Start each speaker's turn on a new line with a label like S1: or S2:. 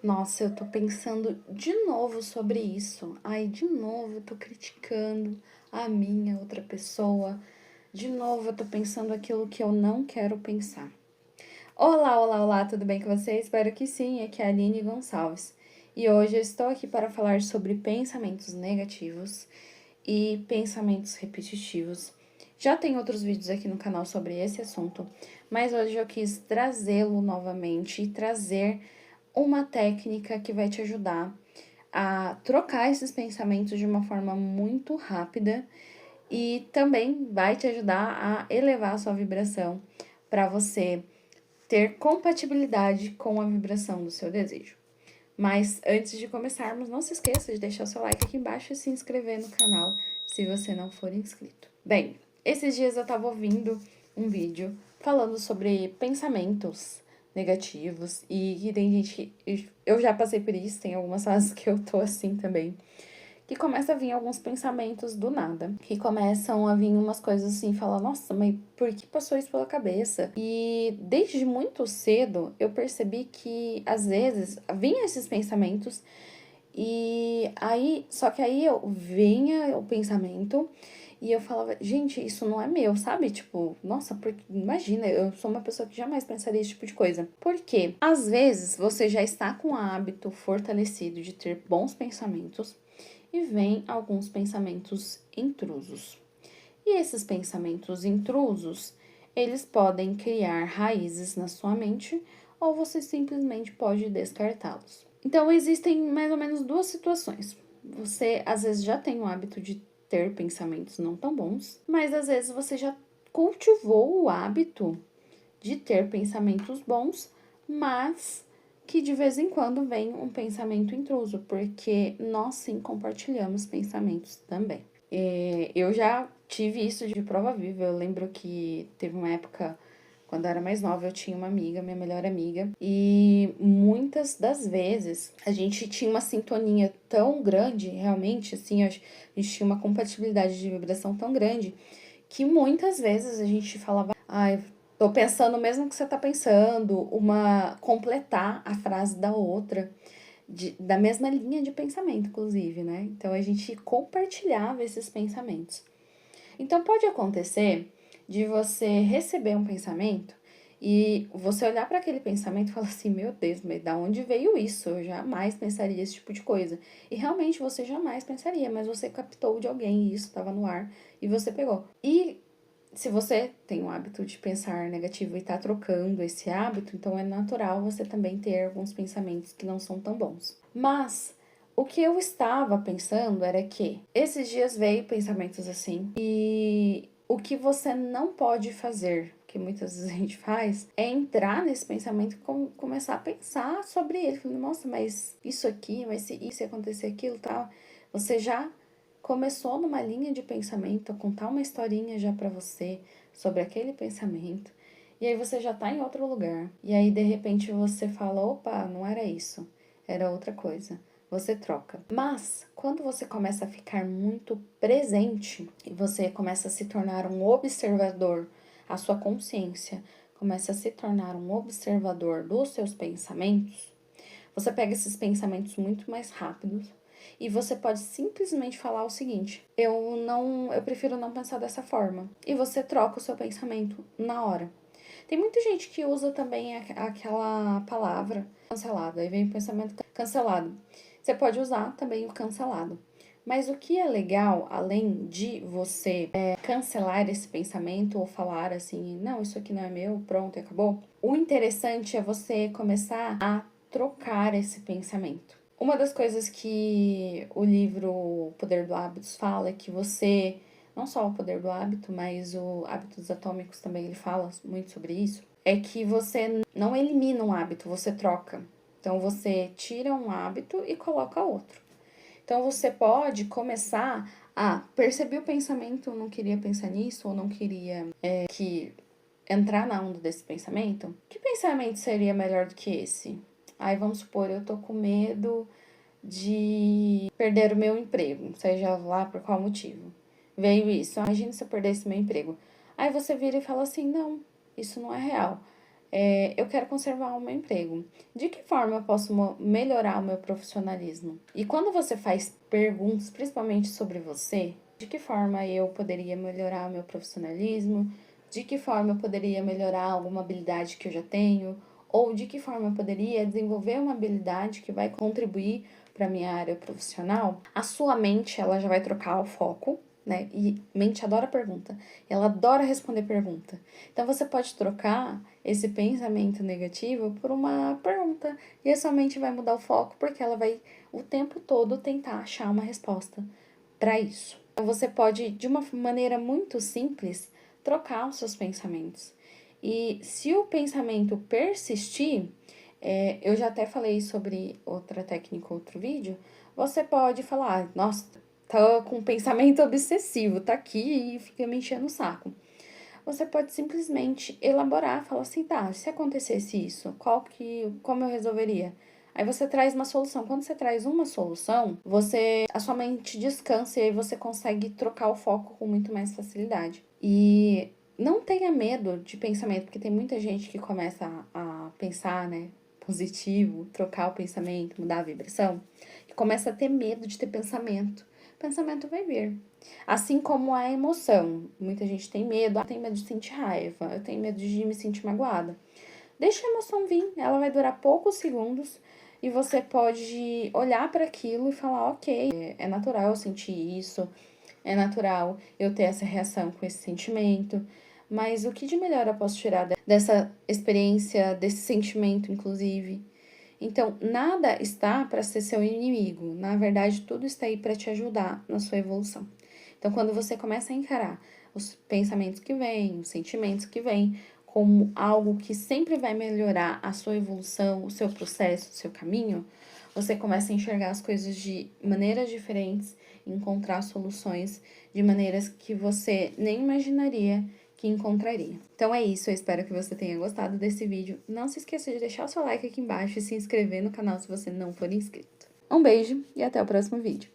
S1: Nossa, eu tô pensando de novo sobre isso. Ai, de novo eu tô criticando a minha outra pessoa. De novo eu tô pensando aquilo que eu não quero pensar. Olá, olá, olá, tudo bem com você? Espero que sim, aqui é a Aline Gonçalves. E hoje eu estou aqui para falar sobre pensamentos negativos e pensamentos repetitivos. Já tem outros vídeos aqui no canal sobre esse assunto, mas hoje eu quis trazê-lo novamente e trazer uma técnica que vai te ajudar a trocar esses pensamentos de uma forma muito rápida e também vai te ajudar a elevar a sua vibração para você ter compatibilidade com a vibração do seu desejo. Mas antes de começarmos, não se esqueça de deixar o seu like aqui embaixo e se inscrever no canal se você não for inscrito. Bem, esses dias eu tava ouvindo um vídeo falando sobre pensamentos negativos e tem gente que eu já passei por isso, tem algumas fases que eu tô assim também, que começa a vir alguns pensamentos do nada, que começam a vir umas coisas assim, falar, nossa, mas por que passou isso pela cabeça? E desde muito cedo eu percebi que às vezes vinham esses pensamentos e aí, só que aí eu vinha o pensamento e eu falava, gente, isso não é meu, sabe? Tipo, nossa, imagina, eu sou uma pessoa que jamais pensaria esse tipo de coisa. Por quê? Às vezes você já está com o hábito fortalecido de ter bons pensamentos e vem alguns pensamentos intrusos. E esses pensamentos intrusos, eles podem criar raízes na sua mente ou você simplesmente pode descartá-los. Então, existem mais ou menos duas situações. Você, às vezes, já tem o hábito de ter pensamentos não tão bons, mas às vezes você já cultivou o hábito de ter pensamentos bons, mas que de vez em quando vem um pensamento intruso, porque nós sim compartilhamos pensamentos também. Eu já tive isso de prova viva. Eu lembro que teve uma época, quando eu era mais nova, eu tinha uma amiga, minha melhor amiga, e muitas das vezes a gente tinha uma sintonia tão grande, realmente, assim, a gente tinha uma compatibilidade de vibração tão grande, que muitas vezes a gente falava, ai, tô pensando o mesmo que você tá pensando, uma completar a frase da outra da mesma linha de pensamento, inclusive, né? Então a gente compartilhava esses pensamentos. Então pode acontecer de você receber um pensamento e você olhar para aquele pensamento e falar assim: meu Deus, mas da onde veio isso? Eu jamais pensaria esse tipo de coisa. E realmente você jamais pensaria, mas você captou de alguém e isso estava no ar e você pegou. E se você tem o hábito de pensar negativo e tá trocando esse hábito, então é natural você também ter alguns pensamentos que não são tão bons. Mas o que eu estava pensando era que esses dias veio pensamentos assim, e o que você não pode fazer, que muitas vezes a gente faz, é entrar nesse pensamento e começar a pensar sobre ele. Falando, nossa, mas isso aqui, mas se isso acontecer aquilo tal, você já começou numa linha de pensamento, a contar uma historinha já pra você sobre aquele pensamento, e aí você já tá em outro lugar. E aí de repente você fala: opa, não era isso, era outra coisa. Você troca. Mas quando você começa a ficar muito presente e você começa a se tornar um observador, a sua consciência começa a se tornar um observador dos seus pensamentos, você pega esses pensamentos muito mais rápidos e você pode simplesmente falar o seguinte: eu prefiro não pensar dessa forma. E você troca o seu pensamento na hora. Tem muita gente que usa também aquela palavra cancelado. Aí vem o pensamento cancelado. Você pode usar também o cancelado. Mas o que é legal, além de você cancelar esse pensamento ou falar assim, não, isso aqui não é meu, pronto, acabou. O interessante é você começar a trocar esse pensamento. Uma das coisas que o livro Poder do Hábitos fala é que você, não só o poder do hábito, mas o Hábitos Atômicos também ele fala muito sobre isso, é que você não elimina um hábito, você troca. Então você tira um hábito e coloca outro. Então você pode começar a perceber o pensamento, não queria pensar nisso, ou não queria que entrar na onda desse pensamento. Que pensamento seria melhor do que esse? Aí vamos supor, eu tô com medo de perder o meu emprego, seja lá por qual motivo. Veio isso, imagina se eu perdesse meu emprego. Aí você vira e fala assim, não, isso não é real. Eu quero conservar o meu emprego. De que forma eu posso melhorar o meu profissionalismo? E quando você faz perguntas, principalmente sobre você, de que forma eu poderia melhorar o meu profissionalismo? De que forma eu poderia melhorar alguma habilidade que eu já tenho? Ou de que forma eu poderia desenvolver uma habilidade que vai contribuir para minha área profissional? A sua mente, ela já vai trocar o foco, né? E mente adora pergunta. Ela adora responder pergunta. Então você pode trocar esse pensamento negativo por uma pergunta e a sua mente vai mudar o foco porque ela vai o tempo todo tentar achar uma resposta para isso. Então você pode, de uma maneira muito simples, trocar os seus pensamentos. E se o pensamento persistir, eu já até falei sobre outra técnica, outro vídeo, você pode falar, nossa, tá com um pensamento obsessivo, tá aqui e fica me enchendo o saco. Você pode simplesmente elaborar, falar assim, tá, se acontecesse isso, como eu resolveria? Aí você traz uma solução. Quando você traz uma solução, a sua mente descansa e aí você consegue trocar o foco com muito mais facilidade. E não tenha medo de pensamento, porque tem muita gente que começa a pensar, né, positivo, trocar o pensamento, mudar a vibração, que começa a ter medo de ter pensamento. O pensamento vai vir. Assim como a emoção. Muita gente tem medo de sentir raiva, eu tenho medo de me sentir magoada. Deixa a emoção vir, ela vai durar poucos segundos e você pode olhar para aquilo e falar, ok, é natural eu sentir isso, é natural eu ter essa reação com esse sentimento, mas o que de melhor eu posso tirar dessa experiência, desse sentimento, inclusive? Então, nada está para ser seu inimigo. Na verdade, tudo está aí para te ajudar na sua evolução. Então, quando você começa a encarar os pensamentos que vêm, os sentimentos que vêm, como algo que sempre vai melhorar a sua evolução, o seu processo, o seu caminho, você começa a enxergar as coisas de maneiras diferentes, encontrar soluções de maneiras que você nem imaginaria que encontraria. Então é isso, eu espero que você tenha gostado desse vídeo. Não se esqueça de deixar o seu like aqui embaixo e se inscrever no canal se você não for inscrito. Um beijo e até o próximo vídeo.